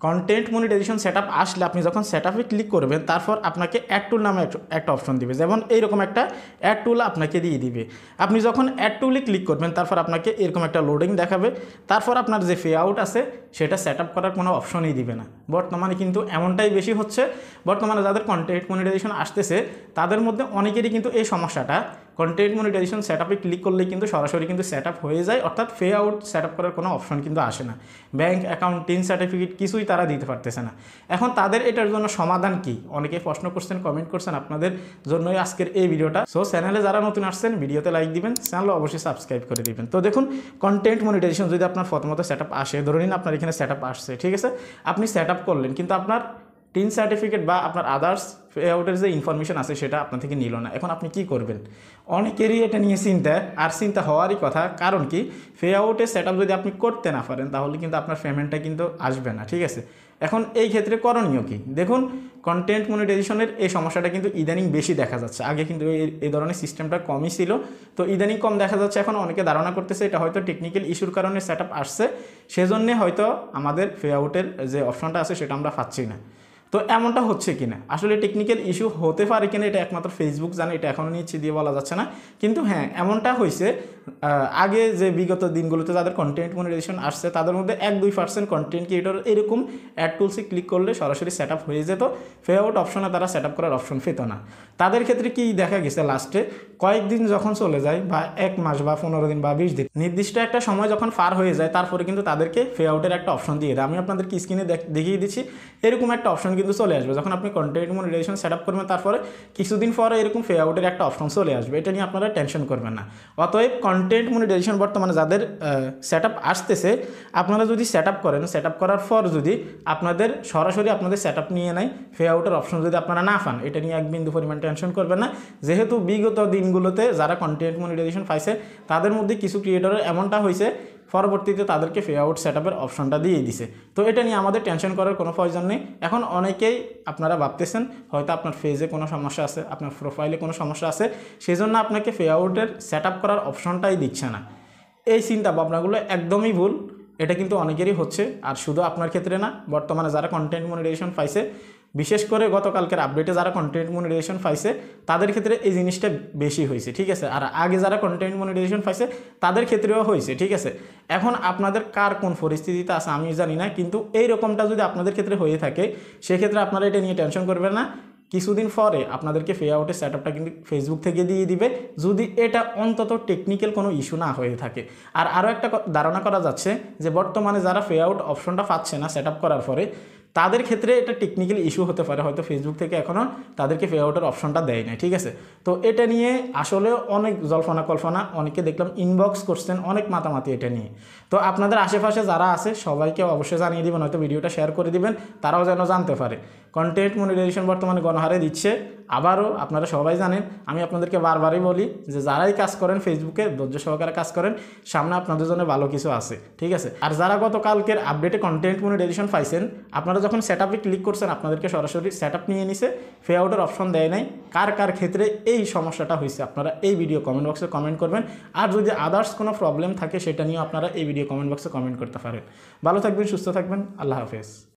Content monetization setup আসলে আপনি যখন সেটআপে ক্লিক করবেন তারপর আপনাকে অ্যাড টুল নামে একটা অপশন দিবে, যেমন এইরকম একটা অ্যাড টুল আপনাকে দিয়ে দিবে। আপনি যখন অ্যাড টুলে ক্লিক করবেন তারপর আপনাকে এরকম একটা লোডিং দেখাবে, তারপর আপনার যে পে আউট আছে সেটা সেটআপ করার কোনো অপশনই দিবে না। বর্তমানে কিন্তু এমনটাই বেশি হচ্ছে। বর্তমানে যাদের কন্টেন্ট মনিটাইজেশন আসতেছে তাদের মধ্যে অনেকেরই কিন্তু এই সমস্যাটা, কন্টেন্ট মনিটাইজেশন সেটআপে ক্লিক করলেই কিন্তু সরাসরি কিন্তু সেটআপ হয়ে যায়, অর্থাৎ পে আউট সেটআপ করার কোনো অপশন কিন্তু আসে না। ব্যাংক অ্যাকাউন্ট, টিন সার্টিফিকেট কিছুই তারা দিতে পারতেছে না। এখন তাদের এটার জন্য সমাধান কি? অনেকে প্রশ্ন করছেন, কমেন্ট করছেন, আপনাদের জন্যই আজকের এই ভিডিওটা। সো চ্যানেলে যারা নতুন আসছেন ভিডিওতে লাইক দিবেন, চ্যানেল অবশ্যই সাবস্ক্রাইব করে দিবেন। তো দেখুন, কন্টেন্ট মনিটাইজেশন যদি আপনার প্রথমত সেটআপ আসে, ধরে নিন আপনার এখানে সেটআপ আসছে, ঠিক আছে, আপনি সেটআপ করলেন কিন্তু আপনার টিন সার্টিফিকেট বা আপনার আদার্স পে আউটের যে ইনফরমেশন আছে সেটা আপনার থেকে নিল না। এখন আপনি কি করবেন? অনেকেরই এটা নিয়ে চিন্তা হওয়ারই কথা। কারণ কি, পে আউটের সেটআপ যদি আপনি করতে না পারেন তাহলে কিন্তু আপনার পেমেন্টটা কিন্তু আসবে না, ঠিক আছে। এখন এই ক্ষেত্রে করণীয় কি? দেখুন, কন্টেন্ট মনিটাইজেশনের এই সমস্যাটা কিন্তু ইদানিং বেশি দেখা যাচ্ছে। আগে কিন্তু এই ধরনের সিস্টেমটা কমই ছিল, তো ইদানিং কম দেখা যাচ্ছে। এখন অনেকে ধারণা করতেছে এটা হয়তো টেকনিক্যাল ইস্যুর কারণে সেটআপ আসছে, সেজন্যে হয়তো আমাদের পে আউটের যে অপশনটা আছে সেটা আমরা পাচ্ছি না। তো এমনটা হচ্ছে কিনা, আসলে টেকনিক্যাল ইস্যু হতে পারে কিনা এটা একমাত্র ফেসবুক জানে, এটা এখনও নিচ্ছে দিয়ে বলা যাচ্ছে না। কিন্তু হ্যাঁ, এমনটা হয়েছে আগে যে বিগত দিনগুলোতে যাদের কন্টেন্ট মনিটাইজেশন আসছে তাদের মধ্যে 1-2% কন্টেন্ট ক্রিয়েটর এরকম অ্যাড টুলসে ক্লিক করলে সরাসরি সেটআপ হয়ে যেত, পে আউট অপশনে তারা সেটআপ করার অপশন পেত না। তাদের ক্ষেত্রে কি দেখা গেছে, লাস্টে কয়েকদিন যখন চলে যায় বা 1 মাস বা 15 দিন বা 20 দিন, নির্দিষ্ট একটা সময় যখন পার হয়ে যায় তারপরে কিন্তু তাদেরকে পে আউটের একটা অপশন দিয়ে দেয়। আমি আপনাদেরকে স্ক্রিনে দেখিয়ে দিচ্ছি, এরকম একটা অপশন কিন্তু চলে আসবে যখন আপনি কন্টেন্ট মনিটাইজেশন সেটআপ করবেন, তারপরে কিছুদিন পরে এরকম পে আউটের একটা অপশন চলে আসবে। এটা নিয়ে আপনারা টেনশন করবেন না। অতএব কন্টেন্ট মনিটাইজেশন বর্তমানে যাদের সেটআপ আসতেছে, আপনারা যদি সেটআপ করেন, সেটআপ করার পর যদি আপনাদের সরাসরি আপনাদের সেটআপ নিয়ে নেয়, পে আউটের অপশন যদি আপনারা না পান, এটা নিয়ে এক বিন্দু পরিমাণ টেনশন করবেন না। যেহেতু বিগত দিনগুলোতে যারা কন্টেন্ট মনিটাইজেশন পাইছে তাদের মধ্যে কিছু ক্রিয়েটরের এমনটা হয়েছে, পরবর্তীতে তাদেরকে পে আউট সেটআপের অপশনটা দিয়ে দিছে। তো এটা নিয়ে আমাদের টেনশন করার কোনো প্রয়োজন নেই। এখন অনেকেই আপনারা ভাবতেছেন হয়তো আপনার ফেজে কোনো সমস্যা আছে, আপনার প্রোফাইলে কোনো সমস্যা আছে, সেই জন্য আপনাকে পে আউটের সেটআপ করার অপশনটাই দিচ্ছে না। এই চিন্তা ভাবনাগুলো একদমই ভুল। এটা কিন্তু অনেকেরই হচ্ছে, আর শুধু আপনার ক্ষেত্রে না, বর্তমানে যারা কন্টেন্ট মনিটাইজেশন পাইছে, বিশেষ করে গতকালকের আপডেটে যারা কন্টেন্ট মনিটাইজেশন পাইছে তাদের ক্ষেত্রে এই জিনিসটা বেশি হয়েছে, ঠিক আছে। আর আগে যারা কন্টেন্ট মনিটাইজেশন পাইছে তাদের ক্ষেত্রেও হয়েছে, ঠিক আছে। এখন আপনাদের কার কোন পরিস্থিতিতে আছে আমি জানি না, কিন্তু এই রকমটা যদি আপনাদের ক্ষেত্রে হয়ে থাকে সেক্ষেত্রে আপনারা এটা নিয়ে টেনশন করবেন না। কিছুদিন পরে আপনাদেরকে পে আউটের সেটআপটা কিন্তু ফেসবুক থেকে দিয়ে দিবে, যদি এটা অন্তত টেকনিক্যাল কোনো ইস্যু না হয়ে থাকে। আর আরও একটা ধারণা করা যাচ্ছে যে বর্তমানে যারা পে আউট অপশনটা পাচ্ছে না সেটআপ করার পরে, তাদের ক্ষেত্রে এটা টেকনিক্যাল ইস্যু হতে পারে, হয়তো ফেসবুক থেকে এখনও তাদেরকে পে আউটের অপশনটা দেয় না, ঠিক আছে। তো এটা নিয়ে আসলে অনেক জল্পনা কল্পনা, অনেকে দেখলাম ইনবক্স করছেন, অনেক মাতামাতি এটা নিয়ে। তো আপনাদের আশেপাশে যারা আছে সবাইকে অবশ্যই জানিয়ে দিবেন, হয়তো ভিডিওটা শেয়ার করে দিবেন, তারাও যেন জানতে পারে। কন্টেন্ট মনিটাইজেশন বর্তমানে গণহারে দিচ্ছে। আবারও আপনারা সবাই জানেন, আমি আপনাদেরকে বারবারই বলি যে যারাই কাজ করেন ফেসবুকে ধৈর্য সহকারে কাজ করেন, সামনে আপনাদের জন্য ভালো কিছু আছে, ঠিক আছে। আর যারা গতকালকের আপডেটে কন্টেন্ট মনিটাইজেশন পাইছেন, আপনারা যখন সেটআপে ক্লিক করছেন আপনাদেরকে সরাসরি সেটআপ নিয়ে নিছে, পে আউটের অপশন দেয় নাই। কার কার ক্ষেত্রে এই সমস্যাটা হয়েছে আপনারা এই ভিডিও কমেন্ট বক্সে কমেন্ট করবেন। আর যদি আদার্স কোনো প্রবলেম থাকে সেটা নিয়েও আপনারা এই ভিডিও কমেন্ট বক্সে কমেন্ট করতে পারেন। ভালো থাকবেন, সুস্থ থাকবেন, আল্লাহ হাফেজ।